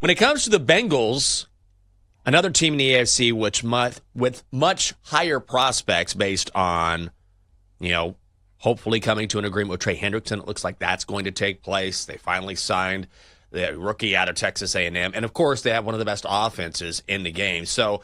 When it comes to the Bengals, another team in the AFC with much higher prospects based on, hopefully coming to an agreement with Trey Hendrickson. It looks like that's going to take place. They finally signed the rookie out of Texas A&M. And, of course, they have one of the best offenses in the game. So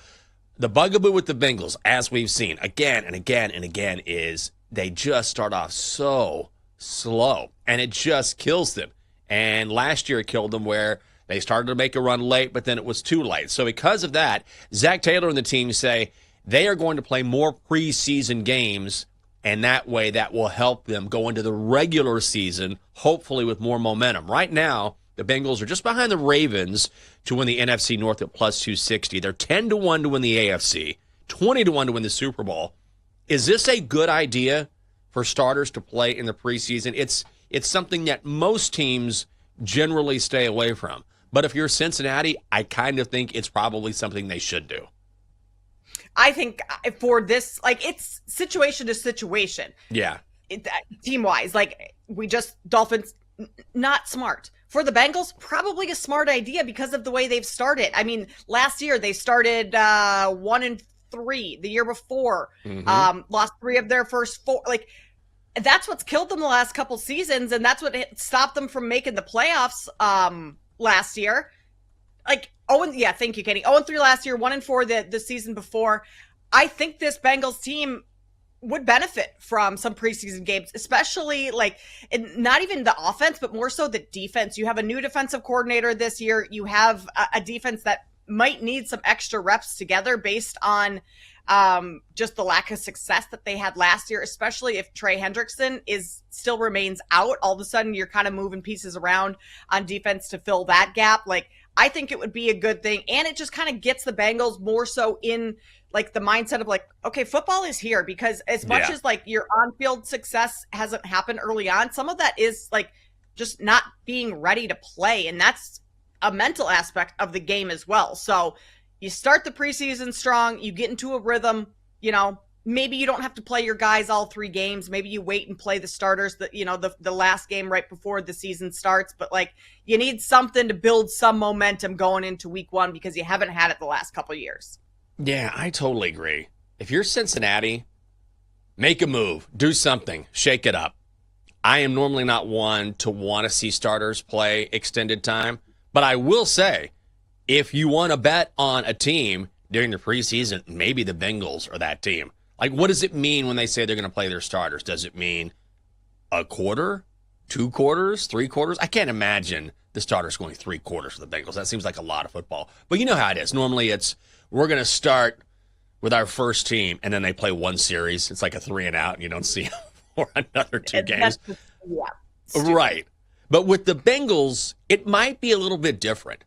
the bugaboo with the Bengals, as we've seen again and again and again, is they just start off so slow, and it just kills them. And last year it killed them where they started to make a run late, but then it was too late. So because of that, Zach Taylor and the team say they are going to play more preseason games, and that way that will help them go into the regular season, hopefully with more momentum. Right now, the Bengals are just behind the Ravens to win the NFC North at plus 260. They're 10-1 to win the AFC, 20-1 to win the Super Bowl. Is this a good idea for starters to play in the preseason? It's something that most teams generally stay away from. But if you're Cincinnati, I kind of think it's probably something they should do. I think for this, it's situation to situation. Yeah. Team-wise, Dolphins, not smart. For the Bengals, probably a smart idea because of the way they've started. I mean, last year they started 1-3. The year before, lost 3 of their first 4. That's what's killed them the last couple seasons, and that's what stopped them from making the playoffs last year. Thank you, Kenny. 0-3 last year, 1-4 the season before. I think this Bengals team would benefit from some preseason games, especially not even the offense, but more so the defense. You have a new defensive coordinator this year. You have a defense that might need some extra reps together based on just the lack of success that they had last year, especially if Trey Hendrickson still remains out. All of a sudden, you're kind of moving pieces around on defense to fill that gap. I think it would be a good thing, and it just kind of gets the Bengals more so in the mindset of okay, football is here, because as much as your on-field success hasn't happened early on, some of that is just not being ready to play, and that's a mental aspect of the game as well. So you start the preseason strong, you get into a rhythm, maybe you don't have to play your guys all 3 games. Maybe you wait and play the starters the last game right before the season starts. But you need something to build some momentum going into week 1 because you haven't had it the last couple of years. Yeah, I totally agree. If you're Cincinnati, make a move, do something, shake it up. I am normally not one to want to see starters play extended time. But I will say, if you want to bet on a team during the preseason, maybe the Bengals are that team. What does it mean when they say they're going to play their starters? Does it mean a quarter, 2 quarters, 3 quarters? I can't imagine the starters going 3 quarters for the Bengals. That seems like a lot of football. But you know how it is. Normally we're going to start with our first team, and then they play 1 series. It's like a 3 and out, and you don't see them for another 2 games. Right. But with the Bengals, it might be a little bit different.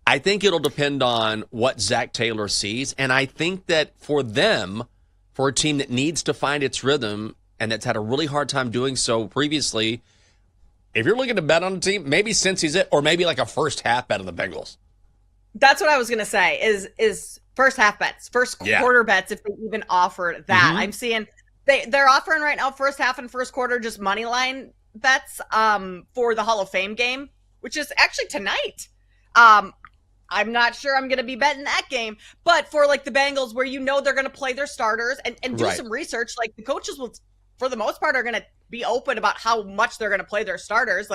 I think it'll depend on what Zach Taylor sees. And I think that for them, for a team that needs to find its rhythm and that's had a really hard time doing so previously, if you're looking to bet on a team, maybe Cincy's it, or maybe a first half bet on the Bengals. That's what I was going to say is first half bets, first quarter bets, if they even offered that. I'm seeing they're offering right now first half and first quarter just money line bets for the Hall of Fame game, which is actually tonight. I'm not sure I'm going to be betting that game, but for the Bengals, where they're going to play their starters and do some research, the coaches will, for the most part, are going to be open about how much they're going to play their starters.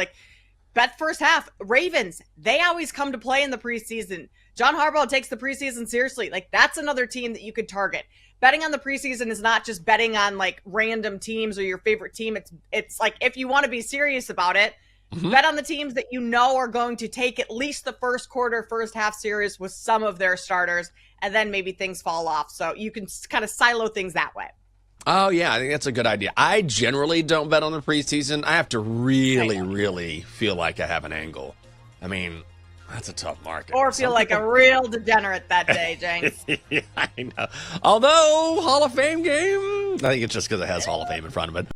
Bet first half. Ravens, they always come to play in the preseason. John Harbaugh takes the preseason seriously. That's another team that you could target. Betting on the preseason is not just betting on random teams or your favorite team. It's if you want to be serious about it, bet on the teams that are going to take at least the first quarter, first half series with some of their starters, and then maybe things fall off. So you can kind of silo things that way. Oh, yeah, I think that's a good idea. I generally don't bet on the preseason. I have to really feel like I have an angle. I mean, that's a tough market. Or feel like a real degenerate that day, Jenks. Yeah, I know. Although, Hall of Fame game, I think it's just because it has Hall of Fame in front of it.